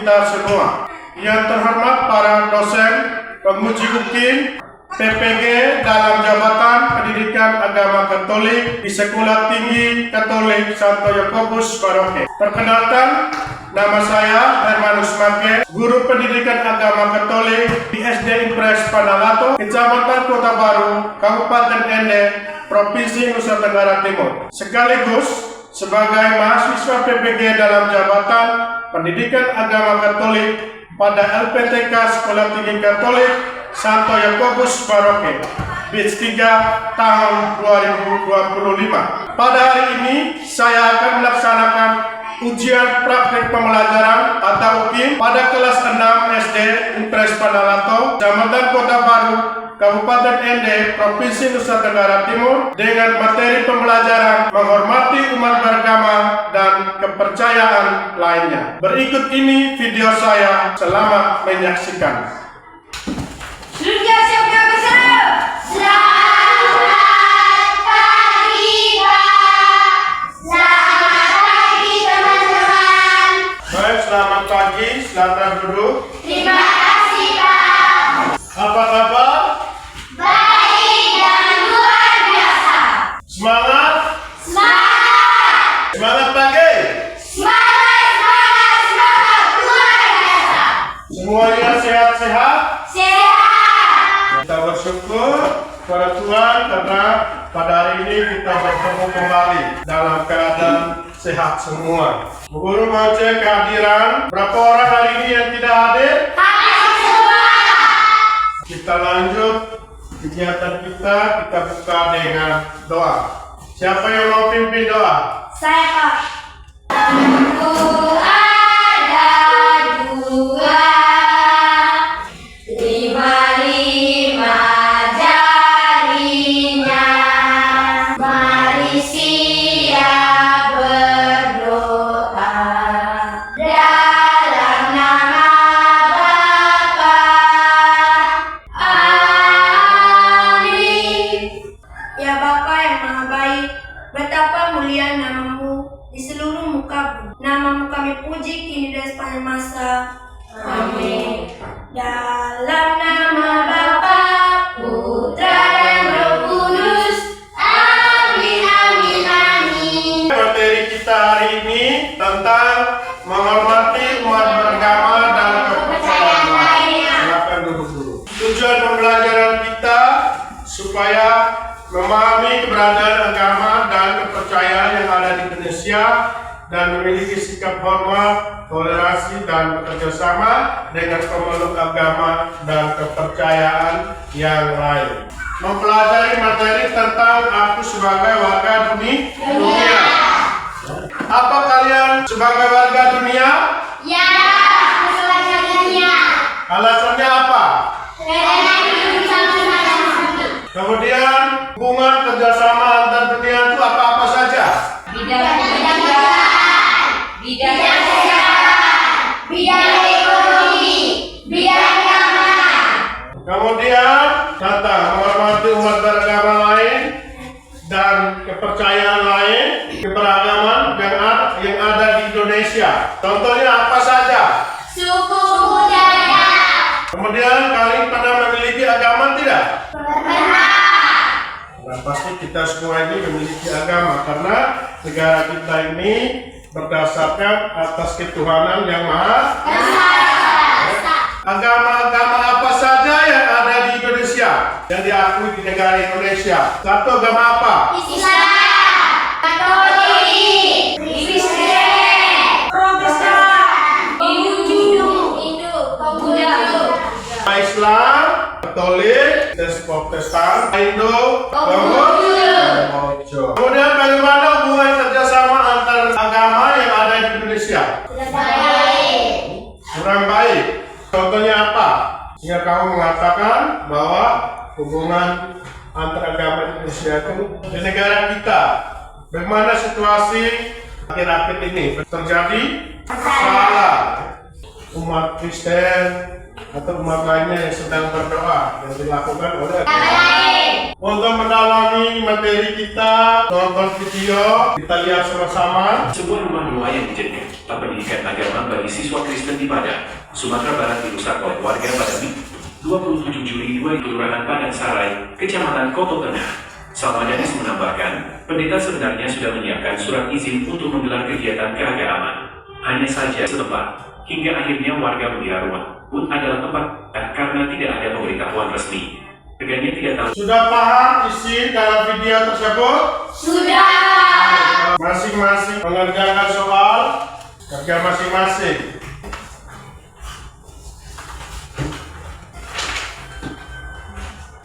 kita semua. Yang terhormat para dosen, penguji UKIM, PPG dalam Jabatan Pendidikan Agama Katolik di Sekolah Tinggi Katolik Santo Yakobus Baroke. Perkenalkan, nama saya Hermanus Make, Guru Pendidikan Agama Katolik di SD Impres Panalato, Kecamatan Kota Baru, Kabupaten Ende, Provinsi Nusa Tenggara Timur. Sekaligus sebagai mahasiswa PPG dalam Jabatan Pendidikan Agama Katolik pada LPTK Sekolah Tinggi Katolik Santo Yakobus Baroke, batch 3 tahun 2025. Pada hari ini saya akan melaksanakan ujian praktek pembelajaran atau UKIM pada kelas 6 SD Impres Panalato, Kecamatan Kota Baru, Kabupaten Ende, Provinsi Nusa Tenggara Timur, dengan materi pembelajaran menghormati umat beragama dan kepercayaan lainnya. Berikut ini video saya, selamat menyaksikan. Sudah siap bersama. Selamat pagi Pak. Selamat pagi teman-teman. Baik, selamat pagi, silakan duduk. Terima kasih Pak. Apa kabar? Baik dan luar biasa. Semangat? Semangat. Semangat pagi? Semangat luar biasa. Semuanya sehat-sehat? Sehat. Kita bersyukur kepada Tuhan karena pada hari ini kita bertemu kembali dalam keadaan sehat semua. Bu Guru mau cek kehadiran. Berapa orang hari ini yang tidak hadir? Hadir semua. Kita lanjut kegiatan kita buka dengan doa. Siapa yang mau pimpin doa? Saya Pak. Aku ada dua, 5 jarinya. Mari siap berdoa dalam nama Bapa. Amin. Ya Bapa yang Maha Baik, betapa mulia namamu di seluruh muka bumi. Namamu kami puji kini dan sepanjang masa. Amin. Dalam nama Bapa, Putra dan Roh Kudus. Amin, amin, amin. Materi kita hari ini tentang menghormati umat beragama dan kepercayaan lainnya. Silakan duduk dulu. Tujuan pembelajaran kita supaya memahami keberadaan agama dan kepercayaan yang ada di Indonesia dan memiliki sikap hormat, toleransi, dan bekerjasama dengan pemeluk agama dan kepercayaan yang lain. Mempelajari materi tentang aku sebagai warga dunia. Apa kalian sebagai warga dunia? Ya, keselamatan dunia. Alasannya apa? Karena hidup sama-sama. Kemudian hubungan kerjasama antar dunia itu apa-apa saja? Bidang pendidikan, bidang kesehatan, bidang ekonomi, bidang keamanan. Kemudian tentang menghormati umat beragama lain dan kepercayaan lain, keberagaman yang ada di Indonesia. Contohnya apa saja? Suku budaya. Kemudian kalian pernah memiliki agama tidak? Pernah. Nah, pasti kita semua ini memiliki agama karena negara kita ini berdasarkan atas ketuhanan yang maha. Agama-agama apa saja yang ada di Indonesia yang diakui di negara Indonesia? Satu, agama apa? Islam, Katolik, Kristen, Protestan, Hindu, Buddha. Islam, Katolik, Protestan, Hindu, Konghucu. Kemudian bagaimana hubungan kerjasama antar agama yang ada di Indonesia? Kurang baik. Contohnya apa? Sehingga kamu mengatakan bahwa hubungan antar agama di Indonesia itu di negara kita. Bagaimana situasi akhir-akhir ini terjadi? Salah. Umat Kristen atau umat lainnya yang sedang berdoa yang dilakukan oleh untuk mendalami materi kita, nonton video, kita lihat sama-sama. Sebuah rumah doa yang dijaga pendidikan agama bagi siswa Kristen di Padang, Sumatera Barat dirusak oleh warga pada 27 Juli 2000 Kelurahan Padang Sarai, Kecamatan Koto Tengah. Salmadanis menambahkan, pendeta sebenarnya sudah menyiapkan surat izin untuk menggelar kegiatan keagamaan. Hanya saja setempat, hingga akhirnya warga mengira rumah pun adalah tempat karena tidak ada pemberitahuan resmi. Keduanya tidak tahu. Sudah paham isi dalam video tersebut? Sudah. Masing-masing mengerjakan soal kerja masing-masing.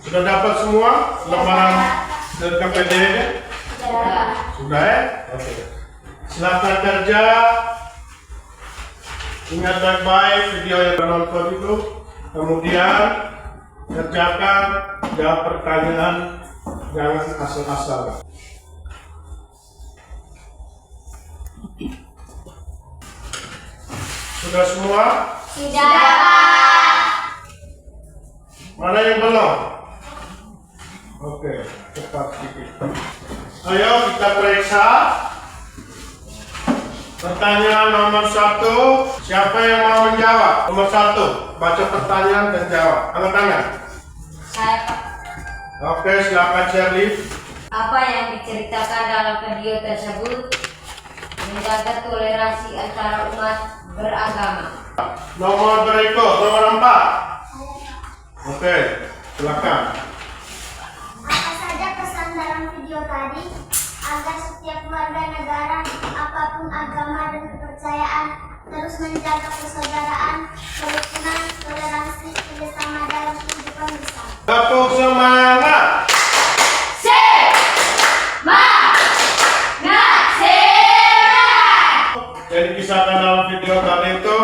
Sudah dapat semua lembaran dan KPD-nya? Sudah ya? Oke. Silakan kerja. Ingat baik-baik video yang menonton itu. Kemudian kerjakan, jawab pertanyaan, jangan asal-asal. Sudah semua? Sudah. Mana yang belum? Oke, cepat sedikit. Ayo kita periksa. Pertanyaan nomor 1, siapa yang mau menjawab? Nomor 1, baca pertanyaan dan jawab. Angkat tangan. Saya, Pak. Oke, silakan Shirley. Apa yang diceritakan dalam video tersebut menjaga toleransi antara umat beragama. Nomor berikut, nomor 4. Oke, silakan. Apa saja pesan dalam video tadi agar setiap warga negara, apapun agama dan kepercayaan, terus menjaga persaudaraan, kerukunan, toleransi, kerjasama dalam kehidupan bersama. Tepuk semangat. Yang dikisahkan dalam video tadi itu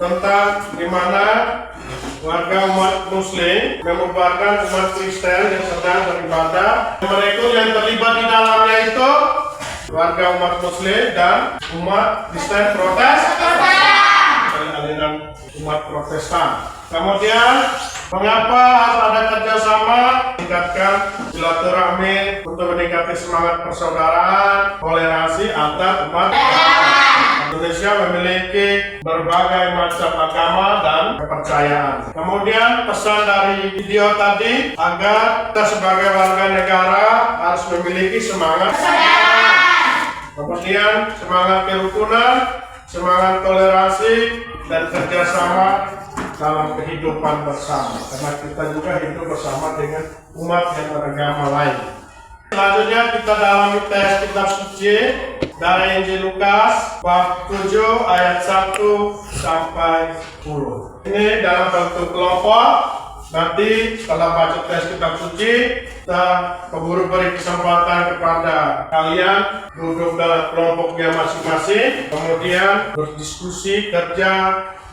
tentang dimana warga umat Muslim membubarkan umat Kristen yang sedang beribadah. Mereka yang terlibat di dalamnya itu warga umat Muslim dan umat Kristen Protestan. Aliran umat Protestan. Kemudian, mengapa harus ada kerjasama? Meningkatkan silaturahmi untuk meningkatkan semangat persaudaraan, toleransi antar umat. Indonesia memiliki berbagai macam agama dan kepercayaan. Kemudian pesan dari video tadi agar kita sebagai warga negara harus memiliki semangat kemudian semangat kerukunan, semangat toleransi dan kerjasama dalam kehidupan bersama. Karena kita juga hidup bersama dengan umat yang beragama lain. Selanjutnya kita dalami tes kitab suci dari Injil Lukas bab 7 ayat 1 sampai 10. Ini dalam bentuk kelompok. Nanti setelah baca tes kitab suci, kita keburu beri kesempatan kepada kalian duduk dalam kelompoknya masing-masing, kemudian berdiskusi, kerja,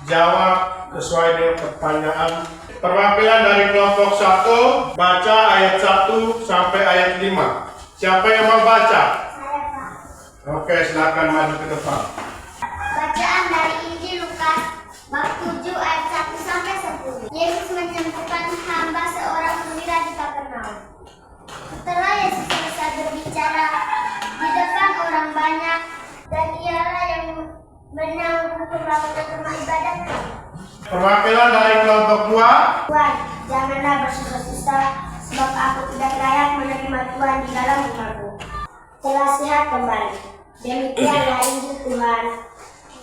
jawab sesuai dengan pertanyaan. Perwakilan dari kelompok 1 baca ayat 1 sampai ayat 5. Siapa yang mau baca? Saya, Pak. Oke, silakan maju ke depan. Bacaan dari Injil Lukas bab 7 ayat 1 sampai 10. Yesus menyembuhkan hamba seorang perwira di Kapernaum. Setelah Yesus selesai berbicara di depan orang banyak, dan ialah yang menanggung pembangunan rumah ibadat. Perwakilan dari kelompok 2. Tuhan, janganlah bersusah-susah, sebab aku tidak layak menerima Tuhan di dalam rumahku. Telah sehat kembali. Demikianlah Injil Tuhan.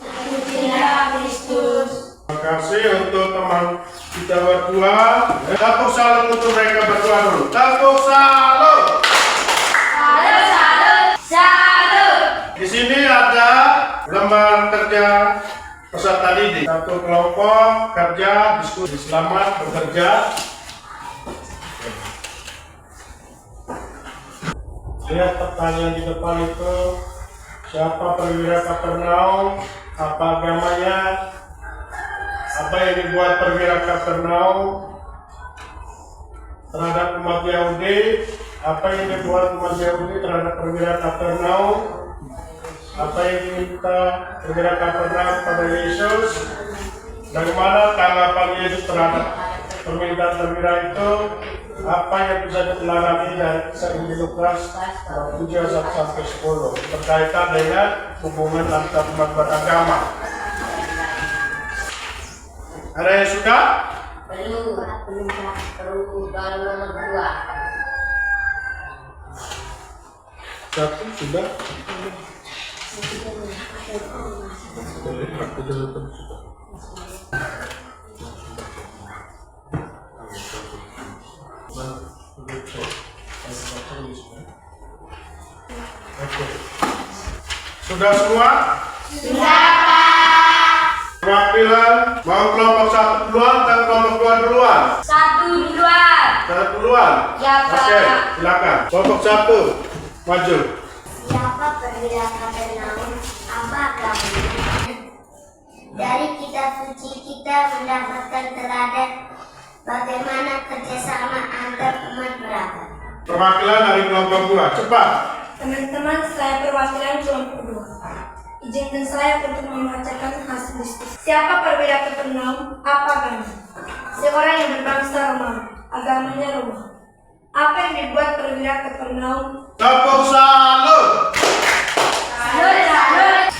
Pujilah Kristus. Terima kasih untuk teman kita berdua. Tepuk salut untuk mereka berdua dulu. Tepuk salut. Di sini ada lembar kerja peserta didik. Satu kelompok kerja, diskusi, selamat bekerja. Lihat pertanyaan di depan itu. Siapa perwira Kapernaum? Apa agamanya? Apa yang dibuat perwira Kapernaum terhadap umat Yahudi? Apa yang dibuat umat Yahudi terhadap perwira Kapernaum? Apa yang diminta perwira Kapernaum pada Yesus? Bagaimana tanggapan Yesus terhadap permintaan perwira itu apa yang bisa diteladani dari kisah Injil Lukas 7 sampai 10 berkaitan dengan hubungan antar umat beragama. Ada yang sudah? Perlu baru nomor 2. Satu sudah. Sudah semua? Sudah. Perwakilan mau kelompok 1 duluan dan kelompok 2 duluan? 1 duluan. 1 duluan? Ya, Pak. Oke, silakan. Kelompok 1 maju. Siapa perwira Kapernaum? Apa agamanya? Dari kitab suci kita mendapatkan teladan bagaimana kerjasama antar umat beragama. Perwakilan dari kelompok 2, cepat. Teman-teman, saya perwakilan kelompok 2. Izinkan saya untuk membacakan hasil diskusi. Siapa perwira Kapernaum? Apa agamanya? Seorang yang berbangsa Romawi. Agamanya Romawi. Apa yang dibuat perwira Kapernaum? Tepuk salut.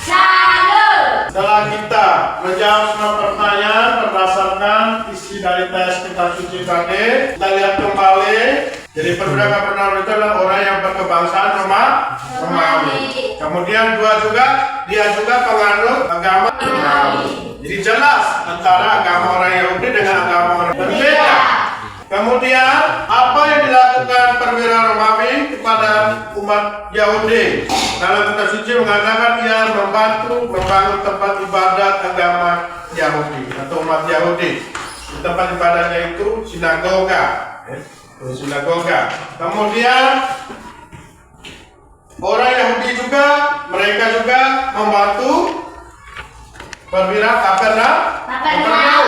Salut. Setelah kita menjawab semua pertanyaan berdasarkan isi dari tes kitab suci tadi, kita lihat kembali. Jadi perwira Kapernaum itu adalah orang yang berkebangsaan Romawi. Kemudian dia juga penganut agama Romawi. Jadi jelas antara agama orang Yahudi dengan agama orang berbeda. Kemudian apa yang dilakukan perwira Romawi kepada umat Yahudi? Dalam kitab suci mengatakan ia membantu membangun tempat ibadat agama Yahudi atau umat Yahudi. Tempat ibadahnya itu sinagoga. Sinagoga. Kemudian orang Yahudi juga, mereka juga membantu perwira Kapernaum.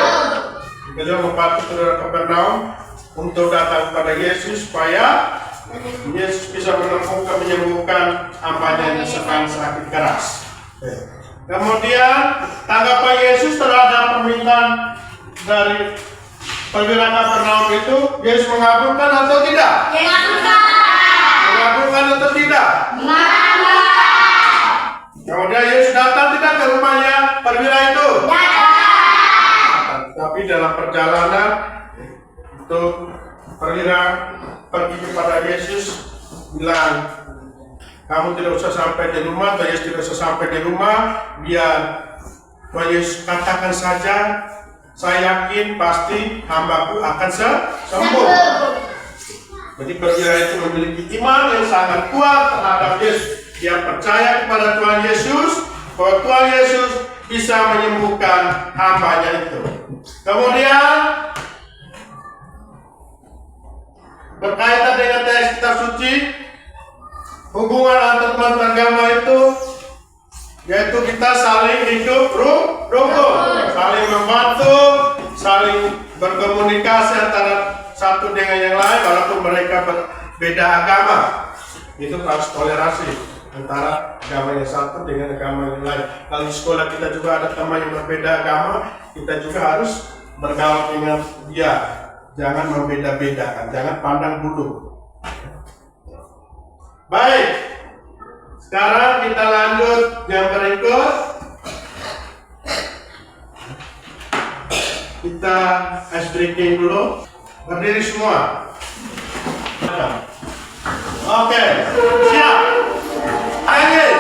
Mereka membantu perwira Kapernaum untuk datang kepada Yesus supaya Yesus bisa menyembuhkan hambanya yang sedang sakit keras. Kemudian tanggapan Yesus terhadap permintaan dari perwira Kapernaum itu, Yesus mengabulkan atau tidak? Mengabulkan atau tidak? Kemudian Yesus datang tidak ke rumahnya perwira itu? Tapi dalam perjalanan itu perwira pergi kepada Yesus bilang, kamu tidak usah sampai di rumah. Tuhan Yesus tidak usah sampai di rumah, biar Tuhan Yesus katakan saja, saya yakin pasti hambaku akan sembuh. Jadi perwira itu memiliki iman yang sangat kuat terhadap Yesus. Dia percaya kepada Tuhan Yesus bahwa Tuhan Yesus bisa menyembuhkan hambanya itu. Kemudian berkaitan dengan teks kitab suci, hubungan antar umat beragama itu yaitu kita saling hidup rukun, saling membantu, saling berkomunikasi antara satu dengan yang lain walaupun mereka berbeda agama. Itu harus toleransi antara agama yang satu dengan agama yang lain. Kalau di sekolah kita juga ada teman yang berbeda agama, kita juga harus bergaul dengan dia. Jangan membeda-bedakan, jangan pandang bulu. Baik, sekarang kita lanjut yang berikut. Kita ice breaking dulu. Berdiri semua. Oke, siap. Angin.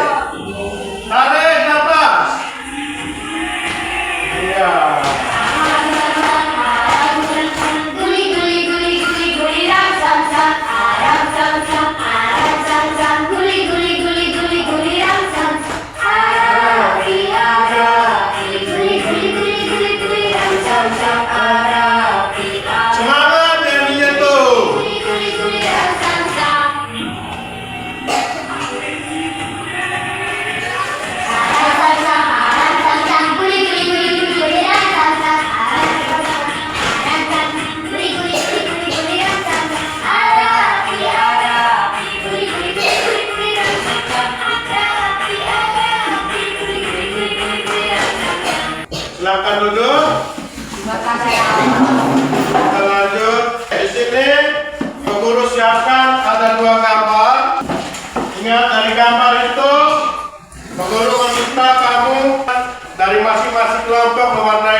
Tarik nafas. Iya. Semangat nyanyinya tuh.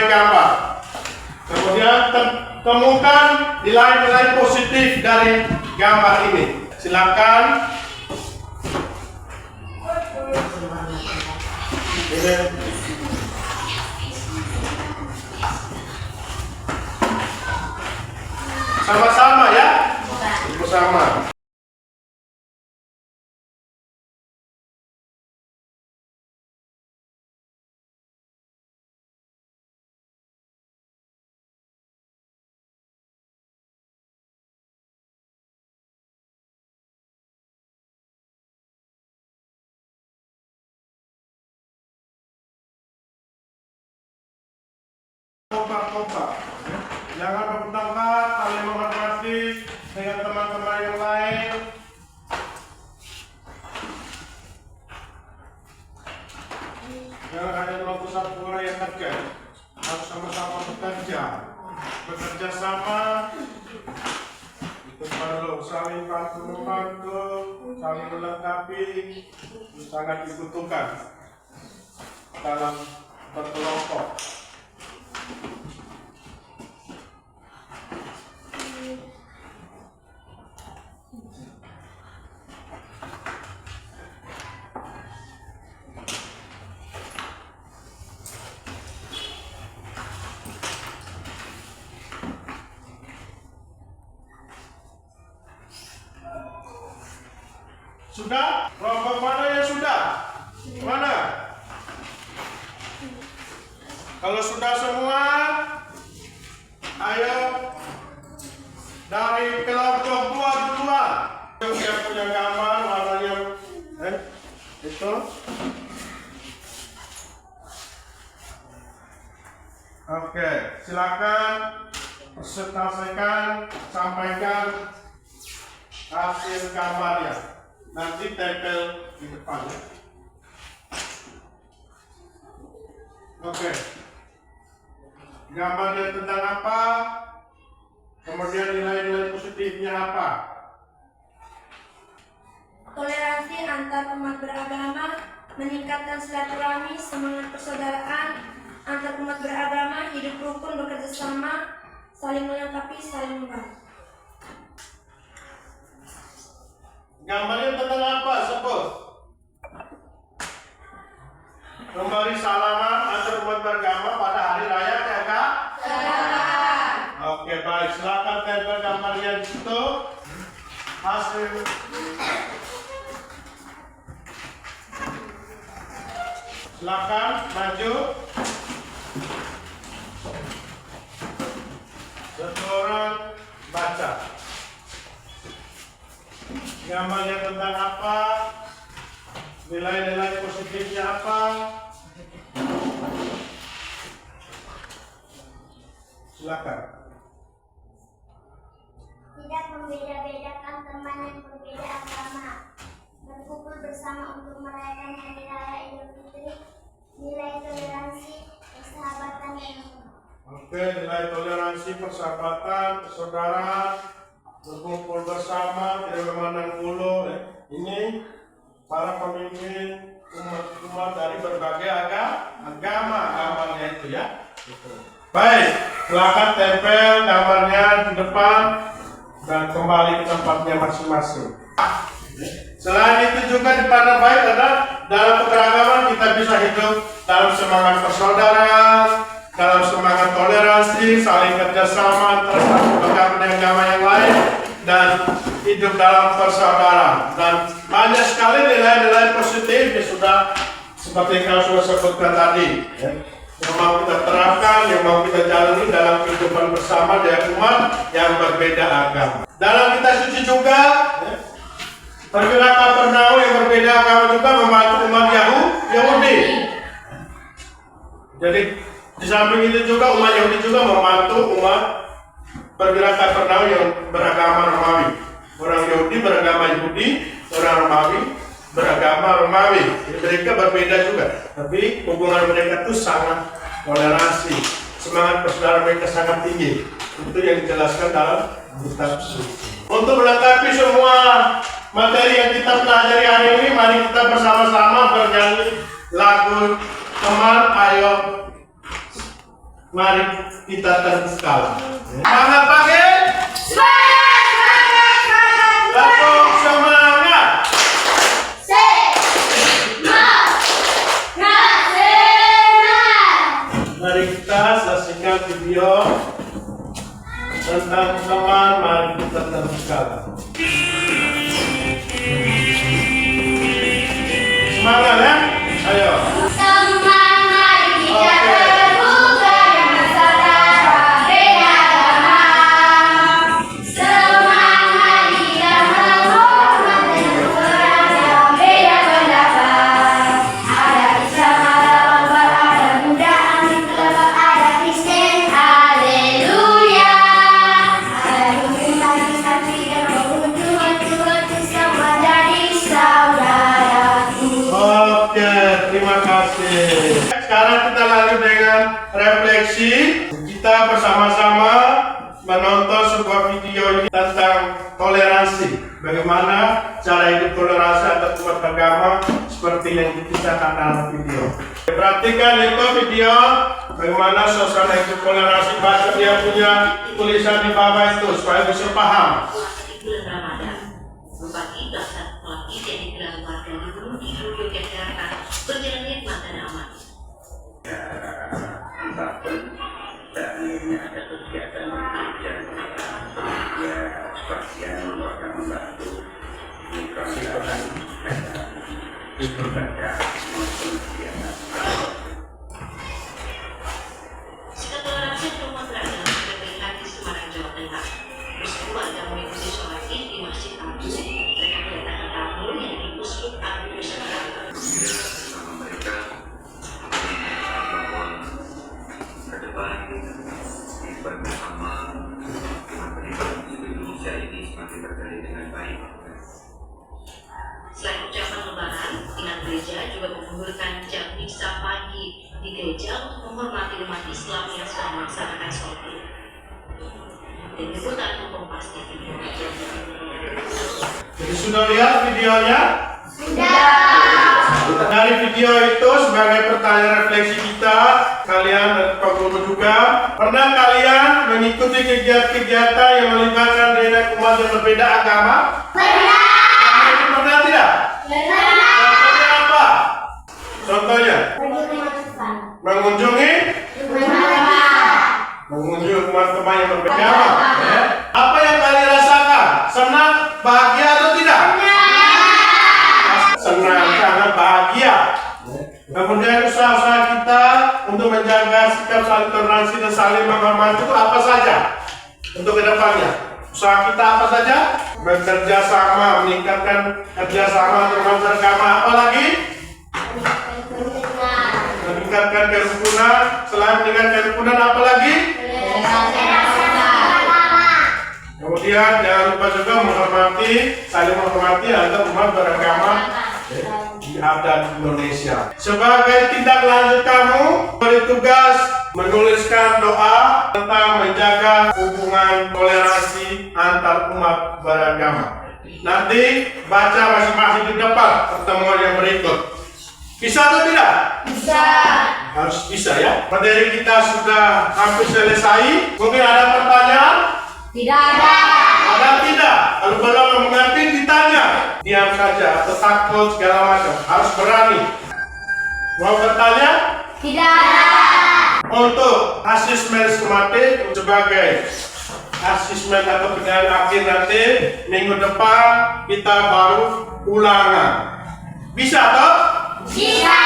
mengenai gambar. Kemudian temukan nilai-nilai positif dari gambar ini. Silakan. Ini. Sama-sama ya. Bersama. Kompak. Jangan berpendapat, saling menghormati dengan teman-teman yang lain. Jangan hanya melakukan satu orang yang kerja. Harus sama-sama bekerja. Bekerja sama. Itu perlu saling bantu-membantu, saling melengkapi, sangat dibutuhkan dalam berkelompok. Sudah? Kelompok mana yang sudah? Mana? Kalau sudah semua, ayo dari kelompok 2 duluan. Yang punya gambar warna yang itu. Oke, silakan presentasikan, sampaikan hasil gambarnya. Nanti tempel di depan ya. Oke. Gambarnya tentang apa? Kemudian nilai-nilai positifnya apa? Toleransi antar umat beragama, meningkatkan silaturahmi, semangat persaudaraan antar umat beragama, hidup rukun, bekerja sama, saling melengkapi, saling membantu. Gambarnya tentang apa? Sebut. Memberi salaman antar umat beragama pada hari raya Kak? Oke, baik. Silakan tempel gambarnya di situ. Hasil. Silakan maju. Satu orang baca. Gambarnya tentang apa? Nilai-nilai positifnya apa? Silakan. Tidak membeda-bedakan teman yang berbeda agama. Berkumpul bersama untuk merayakan hari raya Idul Fitri. Nilai toleransi, persahabatan dan Oke, nilai toleransi, persahabatan, persaudaraan, berkumpul bersama, tidak memandang bulu. Ini para pemimpin umat dari berbagai agamanya itu ya. Baik, silakan tempel gambarnya di depan dan kembali ke tempatnya masing-masing. Selain itu juga dipandang baik adalah dalam keberagaman kita bisa hidup dalam semangat persaudaraan, dalam semangat toleransi, saling kerjasama antara satu agama yang lain, dan hidup dalam persaudaraan. Dan banyak sekali nilai-nilai positif yang sudah seperti yang sudah sebutkan tadi, ya, yang mau kita terapkan, yang mau kita jalani dalam kehidupan bersama dengan umat yang berbeda agama. Dalam kita suci juga, ya, perwira Kapernaum yang berbeda agama juga membantu umat Yahudi. Jadi di samping itu juga umat Yahudi juga membantu umat perwira Kapernaum yang beragama Romawi. Orang Yahudi beragama Yahudi, orang Romawi beragama Romawi. Jadi mereka berbeda juga, tapi hubungan mereka itu sangat toleransi, semangat persaudaraan mereka sangat tinggi. Itu yang dijelaskan dalam kitab suci. Untuk melengkapi semua materi yang kita pelajari hari ini, mari kita bersama-sama bernyanyi lagu Teman Ayo Mari kita terbuka. Semangat pagi. Langsung semangat. Mari kita saksikan video tentang teman. Mari kita terbuka. Semangat ya. Ayo. Terima kasih. Sekarang kita lanjut dengan refleksi. Kita bersama-sama menonton sebuah video ini tentang toleransi. Bagaimana cara hidup toleransi antar umat beragama seperti yang diceritakan dalam video. Perhatikan itu video bagaimana suasana hidup toleransi. Baca dia punya tulisan di bawah itu supaya bisa paham. Bulan Ramadan, berbagi daftar pelatih yang digelar warga di Gunung Kidul Yogyakarta berjalan nikmat dan aman. Ada kegiatan gereja ya sebagian warga membantu menggerakkan ibadah maupun kegiatan. Sikap toleransi umat beragama juga terlihat di Semarang, Jawa Tengah. Meski warga mengikuti sholat Id di Masjid Kampus, mereka mendatangkan tamu yang dipusuk Abu Semarang. Bersama mereka bahwa ke depan ibadah bersama umat beribadah di Indonesia ini semakin berjalan dengan baik. Selain ucapan lebaran, pihak gereja juga mengumpulkan jam misa pagi di gereja untuk menghormati umat Islam yang sedang melaksanakan sholat Id. Tim Liputan Kompas TV. Jadi sudah lihat videonya? Sudah. Dari video itu sebagai pertanyaan refleksi kita, kalian dan Pak Guru juga, pernah kalian mengikuti kegiatan-kegiatan yang melibatkan dengan umat yang berbeda agama? Pernah tidak? Contohnya apa? Contohnya? Mengunjungi teman-teman yang berbeda agama. Ya. Apa yang kalian rasakan? Senang, bahagia atau tidak? Senang, sangat bahagia. Kemudian usaha-usaha kita untuk menjaga sikap saling toleransi dan saling menghormati itu apa saja untuk kedepannya? Usaha kita apa saja? Bekerja sama, meningkatkan kerjasama antar beragama. Apa lagi? Meningkatkan kerukunan. Selain meningkatkan kerukunan, apa lagi? Kemudian jangan lupa juga saling menghormati antar umat beragama di adat Indonesia. Sebagai tindak lanjut kamu beri tugas menuliskan doa tentang menjaga hubungan toleransi antar umat beragama. Nanti baca masing-masing di depan pertemuan yang berikut. Bisa atau tidak? Bisa. Harus bisa ya. Materi kita sudah hampir selesai. Mungkin ada pertanyaan? Tidak ada. Ada tidak? Kalau belum mengerti ditanya. Diam saja atau takut segala macam. Harus berani. Mau bertanya? Tidak ada. Untuk asesmen skematik sebagai asesmen atau penilaian akhir nanti minggu depan kita baru ulangan. Bisa toh? Bisa.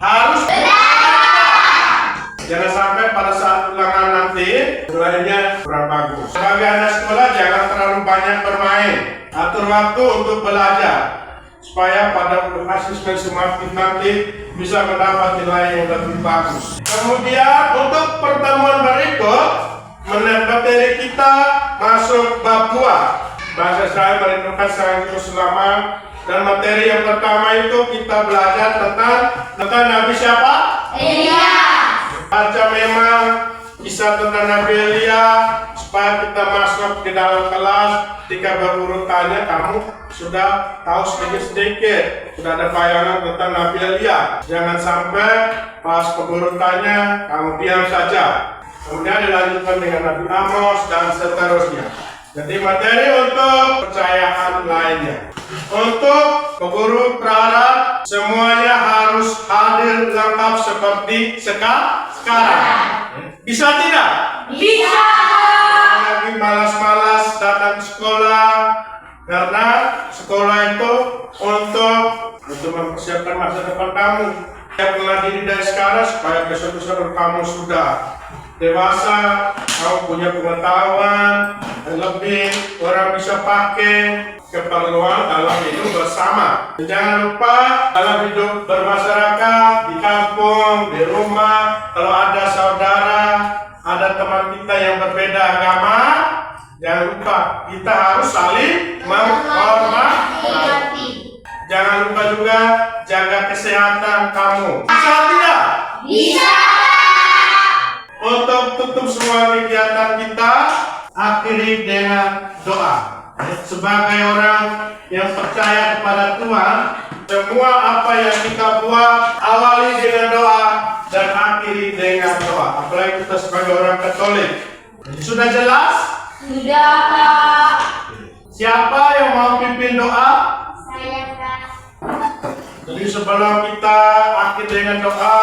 Harus. Jangan sampai pada saat ulangan nanti nilainya kurang bagus. Sebagai anak sekolah jangan terlalu banyak bermain. Atur waktu untuk belajar supaya pada asesmen skematik nanti bisa mendapat nilai yang lebih bagus. Kemudian untuk pertemuan berikut, materi kita masuk bab 2. Bahasa Israel merindukan sang juru selamat. Dan materi yang pertama itu kita belajar tentang Nabi siapa? Elia. Baca memang kisah tentang Nabi Elia 10 supaya kita masuk di dalam kelas ketika berurutannya kamu sudah tahu sedikit-sedikit, sudah ada bayangan tentang Nabi Elia. Jangan sampai pas berurutannya kamu diam saja. Kemudian dilanjutkan dengan Nabi Amos dan seterusnya. Jadi materi untuk percayaan lainnya. Untuk peguru prarat semuanya harus hadir lengkap seperti sekarang. Bisa tidak? Bisa. Lagi malas-malas datang ke sekolah karena sekolah itu untuk mempersiapkan masa depan kamu. Yang telah diri dari sekarang supaya besok-besok kamu sudah dewasa, kamu punya pengetahuan dan lebih orang bisa pakai keperluan dalam hidup bersama. Dan jangan lupa dalam hidup bermasyarakat, di kampung, di rumah, kalau ada saudara, ada teman kita yang berbeda agama, jangan lupa kita harus saling menghormati. Jangan lupa juga jaga kesehatan kamu. Bisa tidak? Bisa. Untuk tutup semua kegiatan kita, akhiri dengan doa. Sebagai orang yang percaya kepada Tuhan, semua apa yang kita buat awali dengan doa dan akhiri dengan doa. Apalagi kita sebagai orang Katolik. Sudah jelas? Sudah, Kak. Siapa yang mau pimpin doa? Saya, Kak. Jadi sebelum kita akhir dengan doa,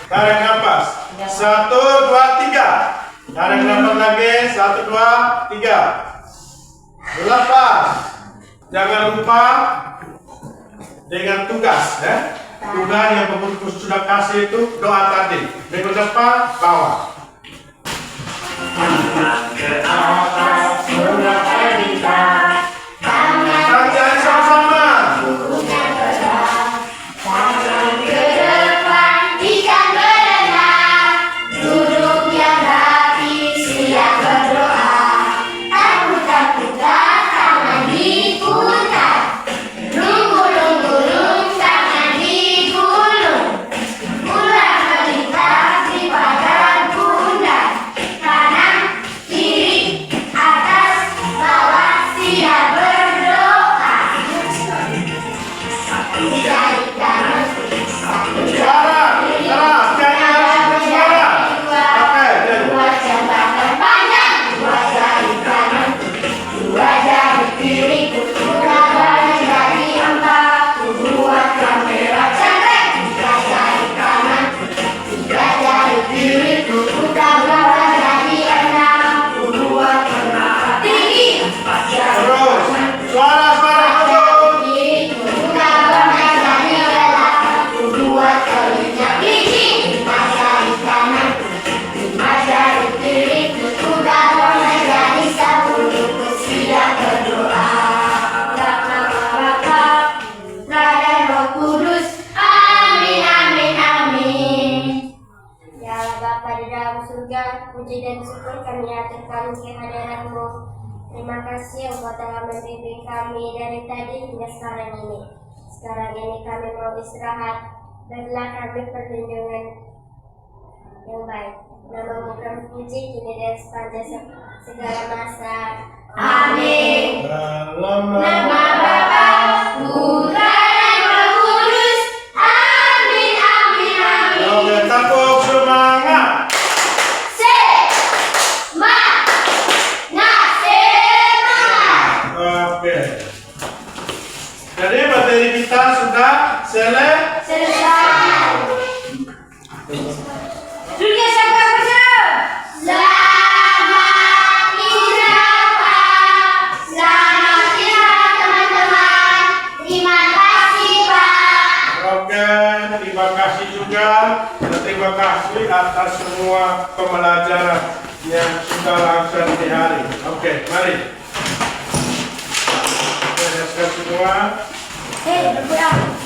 tarik nafas. 1, 2, 3. Tarik nafas lagi. 1, 2, 3. Lepas. Jangan lupa dengan tugas, ya. Tugas yang pengurus sudah kasih itu doa tadi. Minggu depan bawa. Tangan sama-sama. Puji dan syukur kami aturkan kehadiran-Mu. Terima kasih Engkau telah membimbing kami dari tadi hingga sekarang ini. Sekarang ini kami mau istirahat. Berilah kami perlindungan yang baik. Nama-Mu kami puji kini dan sepanjang segala masa. Amin. Dalam Nama Bapa, Putra dan Roh Kudus. Amin, amin, amin. Oke, tepuk semangat. Oke. Jadi materi kita sudah Selesai. Sudah sampai bersama. Selamat istirahat. Selamat istirahat teman-teman. Terima kasih Pak. Oke, terima kasih juga. Dan terima kasih atas semua pembelajaran yang sudah langsung di hari. Oke, mari. Oke, semua. Hei, berkurang.